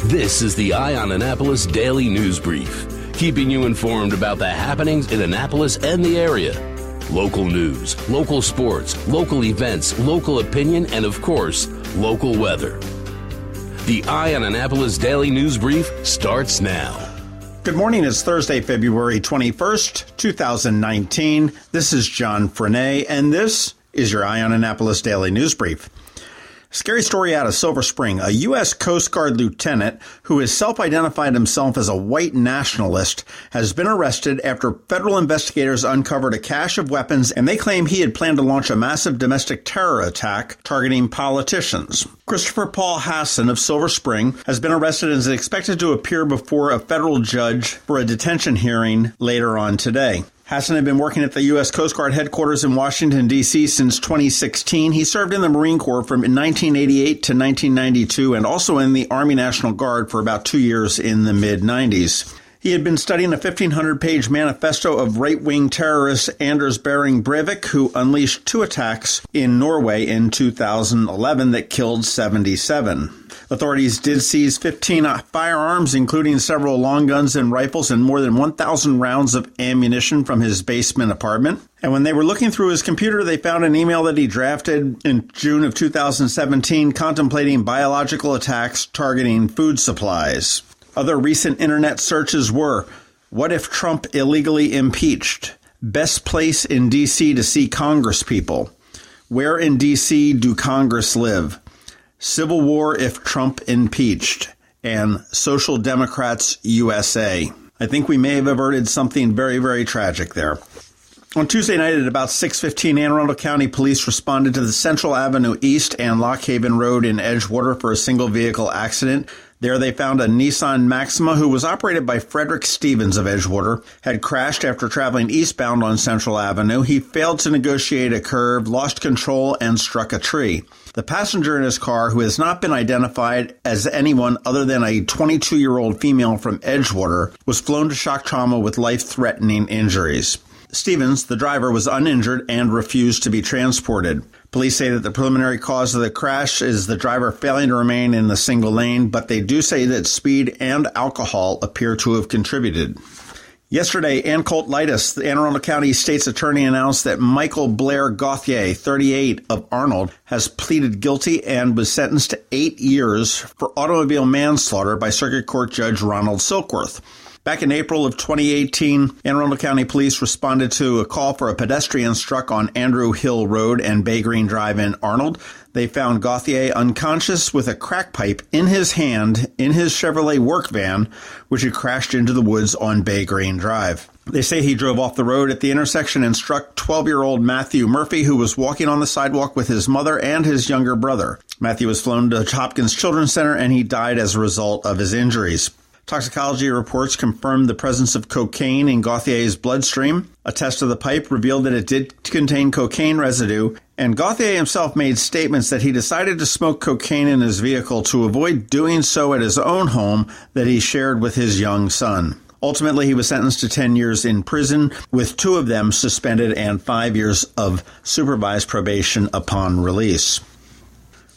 This is the Eye on Annapolis Daily News Brief, keeping you informed about the happenings in Annapolis and the area. Local news, local sports, local events, local opinion, and of course, local weather. The Eye on Annapolis Daily News Brief starts now. Good morning. It's Thursday, February 21st, 2019. This is John Frenaye, and this is your Eye on Annapolis Daily News Brief. Scary story out of Silver Spring. A U.S. Coast Guard lieutenant who has self-identified himself as a white nationalist has been arrested after federal investigators uncovered a cache of weapons, and they claim he had planned to launch a massive domestic terror attack targeting politicians. Christopher Paul Hassan of Silver Spring has been arrested and is expected to appear before a federal judge for a detention hearing later on today. Hassan had been working at the U.S. Coast Guard headquarters in Washington, D.C. since 2016. He served in the Marine Corps from 1988 to 1992 and also in the Army National Guard for about 2 years in the mid-90s. He had been studying a 1,500-page manifesto of right-wing terrorist Anders Behring Breivik, who unleashed 2 attacks in Norway in 2011 that killed 77. Authorities did seize 15 firearms, including several long guns and rifles, and more than 1,000 rounds of ammunition from his basement apartment. And when they were looking through his computer, they found an email that he drafted in June of 2017 contemplating biological attacks targeting food supplies. Other recent internet searches were, what if Trump illegally impeached? Best place in D.C. to see Congress people? Where in D.C. do Congress live? Civil war if Trump impeached, and Social Democrats USA. I think we may have averted something very, very tragic there. On Tuesday night at about 6:15, Anne Arundel County Police responded to the Central Avenue East and Lock Haven Road in Edgewater for a single vehicle accident. There they found a Nissan Maxima who was operated by Frederick Stevens of Edgewater, had crashed after traveling eastbound on Central Avenue. He failed to negotiate a curve, lost control, and struck a tree. The passenger in his car, who has not been identified as anyone other than a 22-year-old female from Edgewater, was flown to shock trauma with life-threatening injuries. Stevens, the driver, was uninjured and refused to be transported. Police say that the preliminary cause of the crash is the driver failing to remain in the single lane, but they do say that speed and alcohol appear to have contributed. Yesterday, Ann Colt-Litis, the Anne Arundel County State's Attorney, announced that Michael Blair Gauthier, 38, of Arnold, has pleaded guilty and was sentenced to 8 years for automobile manslaughter by Circuit Court Judge Ronald Silkworth. Back in April of 2018, Anne Arundel County Police responded to a call for a pedestrian struck on Andrew Hill Road and Bay Green Drive in Arnold. They found Gauthier unconscious with a crack pipe in his hand in his Chevrolet work van, which had crashed into the woods on Bay Green Drive. They say he drove off the road at the intersection and struck 12-year-old Matthew Murphy, who was walking on the sidewalk with his mother and his younger brother. Matthew was flown to Hopkins Children's Center, and he died as a result of his injuries. Toxicology reports confirmed the presence of cocaine in Gauthier's bloodstream. A test of the pipe revealed that it did contain cocaine residue, and Gauthier himself made statements that he decided to smoke cocaine in his vehicle to avoid doing so at his own home that he shared with his young son. Ultimately, he was sentenced to 10 years in prison, with 2 of them suspended and 5 years of supervised probation upon release.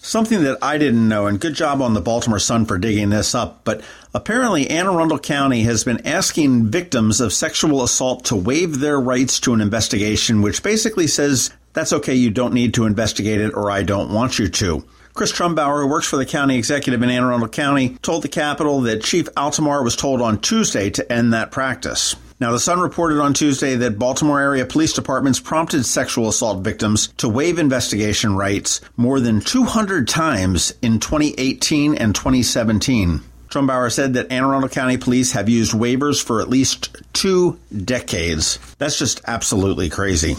Something that I didn't know, and good job on the Baltimore Sun for digging this up, but apparently Anne Arundel County has been asking victims of sexual assault to waive their rights to an investigation, which basically says, that's okay, you don't need to investigate it, or I don't want you to. Chris Trumbauer, who works for the county executive in Anne Arundel County, told the Capitol that Chief Altamar was told on Tuesday to end that practice. Now, the Sun reported on Tuesday that Baltimore area police departments prompted sexual assault victims to waive investigation rights more than 200 times in 2018 and 2017. Trumbauer said that Anne Arundel County Police have used waivers for at least 2 decades. That's just absolutely crazy.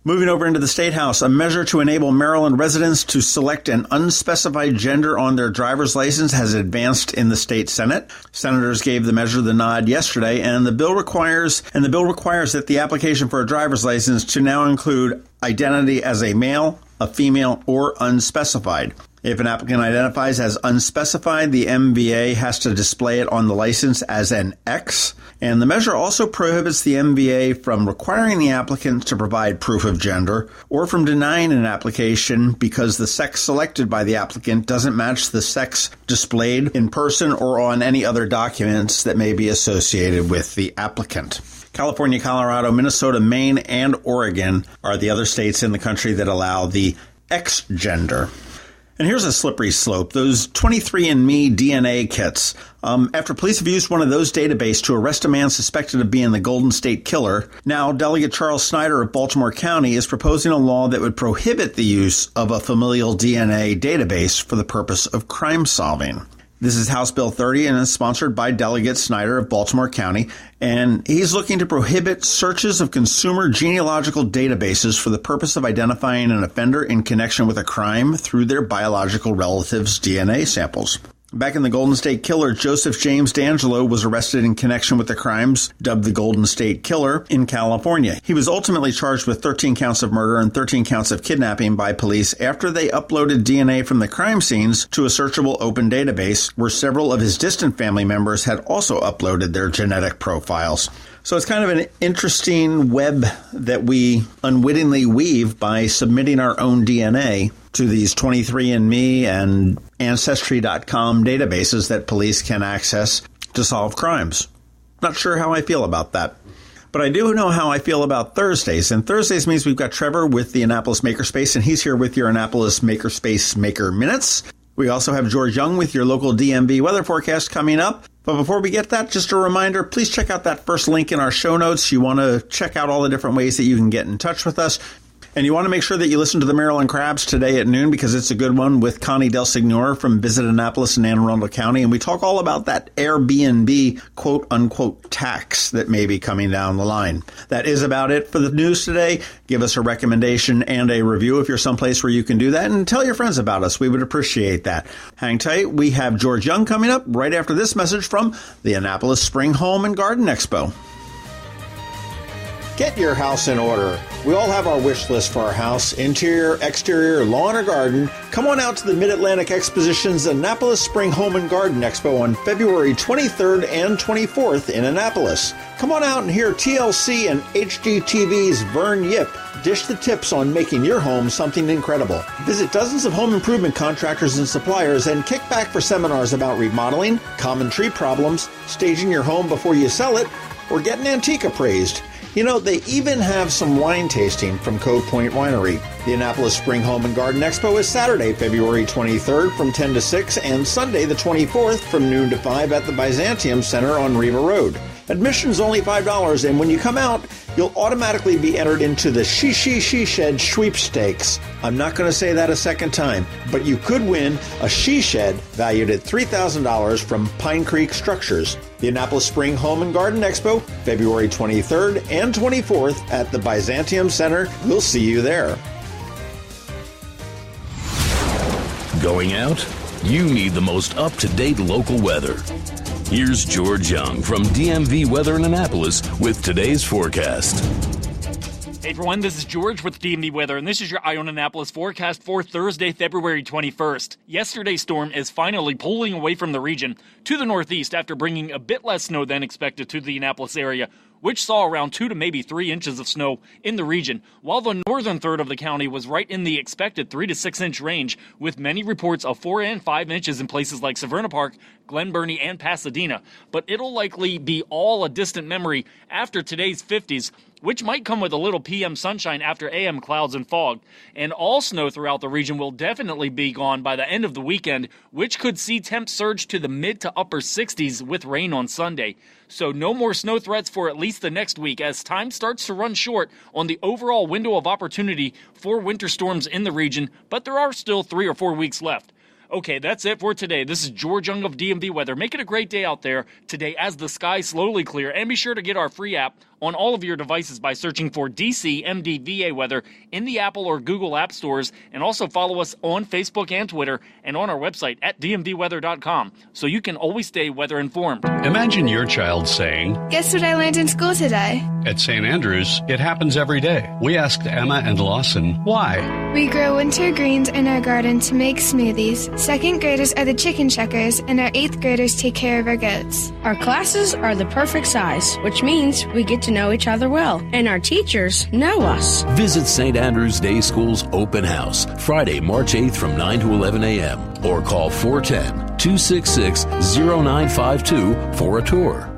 Moving over into the State House, a measure to enable Maryland residents to select an unspecified gender on their driver's license has advanced in the state Senate. Senators gave the measure the nod yesterday, and the bill requires that the application for a driver's license to now include identity as a male, a female, or unspecified. If an applicant identifies as unspecified, the MVA has to display it on the license as an X. And the measure also prohibits the MVA from requiring the applicant to provide proof of gender or from denying an application because the sex selected by the applicant doesn't match the sex displayed in person or on any other documents that may be associated with the applicant. California, Colorado, Minnesota, Maine, and Oregon are the other states in the country that allow the X gender. And here's a slippery slope. Those 23andMe DNA kits. After police have used one of those databases to arrest a man suspected of being the Golden State Killer, now Delegate Charles Snyder of Baltimore County is proposing a law that would prohibit the use of a familial DNA database for the purpose of crime solving. This is House Bill 30 and is sponsored by Delegate Snyder of Baltimore County, and he's looking to prohibit searches of consumer genealogical databases for the purpose of identifying an offender in connection with a crime through their biological relatives' DNA samples. Back in the Golden State Killer, Joseph James D'Angelo was arrested in connection with the crimes dubbed the Golden State Killer in California. He was ultimately charged with 13 counts of murder and 13 counts of kidnapping by police after they uploaded DNA from the crime scenes to a searchable open database where several of his distant family members had also uploaded their genetic profiles. So it's kind of an interesting web that we unwittingly weave by submitting our own DNA to these 23andMe and Ancestry.com databases that police can access to solve crimes. Not sure how I feel about that. But I do know how I feel about Thursdays. And Thursdays means we've got Trevor with the Annapolis Makerspace, and he's here with your Annapolis Makerspace Maker Minutes. We also have George Young with your local DMV weather forecast coming up. But before we get that, just a reminder, please check out that first link in our show notes. You want to check out all the different ways that you can get in touch with us. And you want to make sure that you listen to the Maryland Crabs today at noon because it's a good one with Connie Del Signore from Visit Annapolis in Anne Arundel County. And we talk all about that Airbnb quote-unquote tax that may be coming down the line. That is about it for the news today. Give us a recommendation and a review if you're someplace where you can do that. And tell your friends about us. We would appreciate that. Hang tight. We have George Young coming up right after this message from the Annapolis Spring Home and Garden Expo. Get your house in order. We all have our wish list for our house, interior, exterior, lawn, or garden. Come on out to the Mid-Atlantic Exposition's Annapolis Spring Home and Garden Expo on February 23rd and 24th in Annapolis. Come on out and hear TLC and HGTV's Vern Yip dish the tips on making your home something incredible. Visit dozens of home improvement contractors and suppliers and kick back for seminars about remodeling, common tree problems, staging your home before you sell it, or get an antique appraised. You know, they even have some wine tasting from Cove Point Winery. The Annapolis Spring Home and Garden Expo is Saturday, February 23rd from 10 to 6 and Sunday the 24th from noon to 5 at the Byzantium Center on Riva Road. Admission's only $5, and when you come out, you'll automatically be entered into the She Shed sweepstakes. I'm not going to say that a second time, but you could win a she shed valued at $3,000 from Pine Creek Structures. The Annapolis Spring Home and Garden Expo, February 23rd and 24th at the Byzantium Center. We'll see you there. Going out? You need the most up-to-date local weather. Here's George Young from DMV Weather in Annapolis with today's forecast. Hey everyone, this is George with DMV Weather, and this is your Eye on Annapolis forecast for Thursday, February 21st. Yesterday's storm is finally pulling away from the region to the northeast after bringing a bit less snow than expected to the Annapolis area, which saw around 2 to maybe 3 inches of snow in the region, while the northern third of the county was right in the expected 3 to 6 inch range, with many reports of 4 and 5 inches in places like Severna Park, Glen Burnie, and Pasadena. But it'll likely be all a distant memory after today's 50s, which might come with a little PM sunshine after AM clouds and fog. And all snow throughout the region will definitely be gone by the end of the weekend, which could see temps surge to the mid to upper 60s with rain on Sunday. So no more snow threats for at least the next week as time starts to run short on the overall window of opportunity for winter storms in the region, but there are still 3 or 4 weeks left. Okay, that's it for today. This is George Young of DMV Weather. Make it a great day out there today as the skies slowly clear, and be sure to get our free app on all of your devices by searching for DCMDVA Weather in the Apple or Google App Stores, and also follow us on Facebook and Twitter and on our website at dmvweather.com so you can always stay weather informed. Imagine your child saying, "Guess what I learned in school today?" At St. Andrews, it happens every day. We asked Emma and Lawson why. We grow winter greens in our garden to make smoothies. Second graders are the chicken checkers, and our 8th graders take care of our goats. Our classes are the perfect size, which means we get to know each other well, and our teachers know us. Visit St. Andrews Day School's open house Friday, March 8th from 9 to 11 a.m. or call 410-266-0952 for a tour.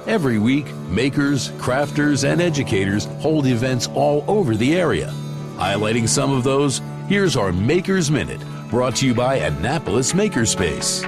Every week, makers, crafters, and educators hold events all over the area. Highlighting some of those, here's our Maker's Minute, brought to you by Annapolis Makerspace.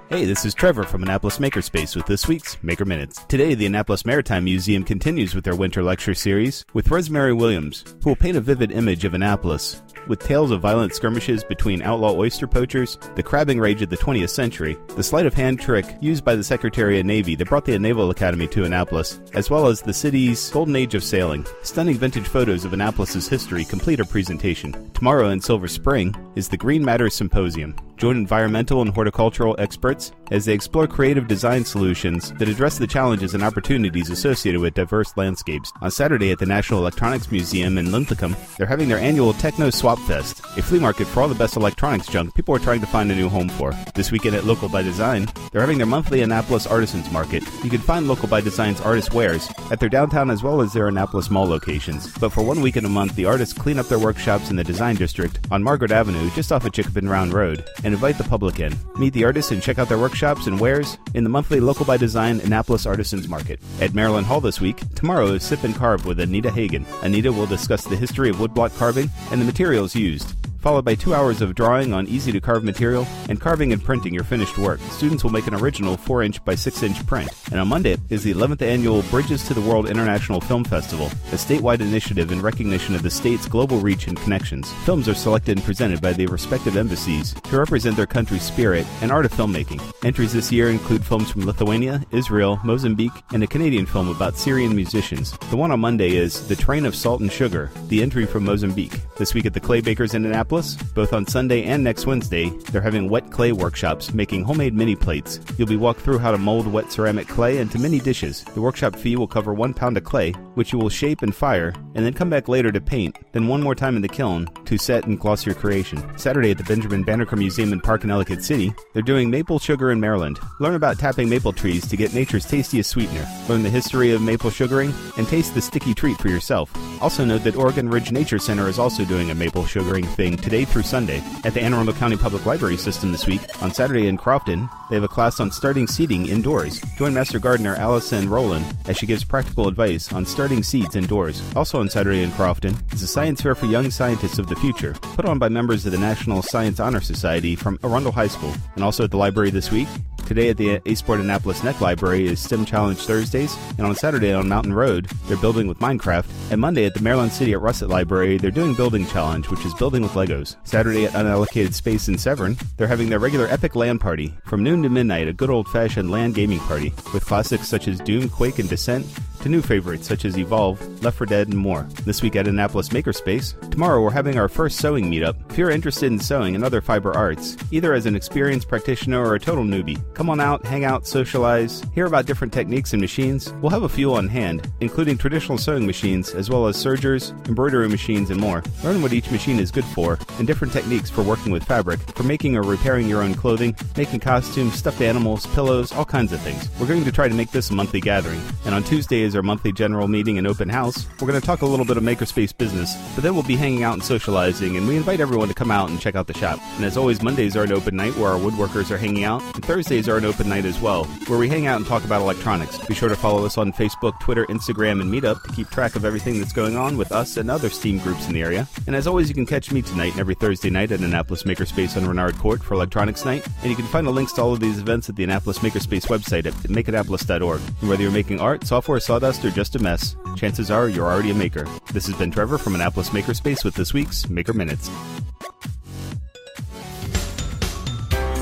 Hey, this is Trevor from Annapolis Makerspace with this week's Maker Minutes. Today, the Annapolis Maritime Museum continues with their winter lecture series with Rosemary Williams, who will paint a vivid image of Annapolis, with tales of violent skirmishes between outlaw oyster poachers, the crabbing rage of the 20th century, the sleight of hand trick used by the Secretary of Navy that brought the Naval Academy to Annapolis, as well as the city's golden age of sailing. Stunning vintage photos of Annapolis's history complete our presentation. Tomorrow in Silver Spring is the Green Matters Symposium. Join environmental and horticultural experts as they explore creative design solutions that address the challenges and opportunities associated with diverse landscapes. On Saturday at the National Electronics Museum in Linthicum, they're having their annual Techno Swap Fest, a flea market for all the best electronics junk people are trying to find a new home for. This weekend at Local by Design, they're having their monthly Annapolis Artisans Market. You can find Local by Design's artist wares at their downtown as well as their Annapolis Mall locations. But for 1 weekend a month, the artists clean up their workshops in the Design District on Margaret Avenue just off of Chickapin Round Road and invite the public in. Meet the artists and check out their workshops and wares in the monthly Local by Design Annapolis Artisans Market. At Maryland Hall this week, tomorrow is Sip and Carve with Anita Hagen. Anita will discuss the history of woodblock carving and the materials used, followed by 2 hours of drawing on easy-to-carve material and carving and printing your finished work. Students will make an original 4-inch by 6-inch print. And on Monday is the 11th Annual Bridges to the World International Film Festival, a statewide initiative in recognition of the state's global reach and connections. Films are selected and presented by the respective embassies to represent their country's spirit and art of filmmaking. Entries this year include films from Lithuania, Israel, Mozambique, and a Canadian film about Syrian musicians. The one on Monday is The Train of Salt and Sugar, the entry from Mozambique. This week at the Clay Bakers in Annapolis, both on Sunday and next Wednesday, they're having wet clay workshops making homemade mini plates. You'll be walked through how to mold wet ceramic clay into mini dishes. The workshop fee will cover 1 pound of clay, which you will shape and fire, and then come back later to paint, then one more time in the kiln to set and gloss your creation. Saturday at the Benjamin Banneker Museum and Park in Ellicott City, they're doing maple sugar in Maryland. Learn about tapping maple trees to get nature's tastiest sweetener. Learn the history of maple sugaring and taste the sticky treat for yourself. Also note that Oregon Ridge Nature Center is also doing a maple sugaring thing today through Sunday. At the Anne Arundel County Public Library System this week, on Saturday in Crofton, they have a class on starting seeding indoors. Join Master Gardener Allison Rowland as she gives practical advice on starting seeds indoors. Also on Saturday in Crofton is a science fair for young scientists of the future, put on by members of the National Science Honor Society from Arundel High School. And also at the library this week, today at the Aceport Annapolis Neck Library is STEM Challenge Thursdays, and on Saturday on Mountain Road, they're building with Minecraft, and Monday at the Maryland City at Russet Library, they're doing Building Challenge, which is building with Legos. Saturday at Unallocated Space in Severn, they're having their regular Epic LAN party. From noon to midnight, a good old-fashioned LAN gaming party, with classics such as Doom, Quake, and Descent, to new favorites such as Evolve, Left 4 Dead, and more. This week at Annapolis Makerspace, tomorrow we're having our first sewing meetup. If you're interested in sewing and other fiber arts, either as an experienced practitioner or a total newbie, come on out, hang out, socialize, hear about different techniques and machines. We'll have a few on hand, including traditional sewing machines, as well as sergers, embroidery machines, and more. Learn what each machine is good for, and different techniques for working with fabric, for making or repairing your own clothing, making costumes, stuffed animals, pillows, all kinds of things. We're going to try to make this a monthly gathering, and on Tuesday is our monthly general meeting and open house. We're going to talk a little bit of makerspace business, but then we'll be hanging out and socializing, and we invite everyone to come out and check out the shop. And as always, Mondays are an open night where our woodworkers are hanging out, and Thursdays are an open night as well, where we hang out and talk about electronics. Be sure to follow us on Facebook, Twitter, Instagram, and Meetup to keep track of everything that's going on with us and other STEAM groups in the area. And as always, you can catch me tonight and every Thursday night at Annapolis Makerspace on Renard Court for Electronics Night, and you can find the links to all of these events at the Annapolis Makerspace website at makeannapolis.org. And whether you're making art, software, sawdust, or just a mess, chances are you're already a maker. This has been Trevor from Annapolis Makerspace with this week's Maker Minutes.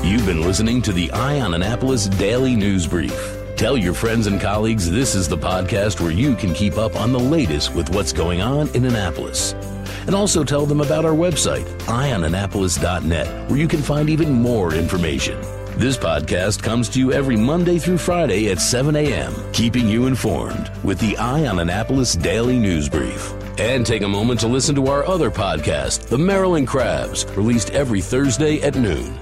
You've been listening to the Eye on Annapolis Daily News Brief. Tell your friends and colleagues this is the podcast where you can keep up on the latest with what's going on in Annapolis. And also tell them about our website, eyeonannapolis.net, where you can find even more information. This podcast comes to you every Monday through Friday at 7 a.m., keeping you informed with the Eye on Annapolis Daily News Brief. And take a moment to listen to our other podcast, The Maryland Crabs, released every Thursday at noon.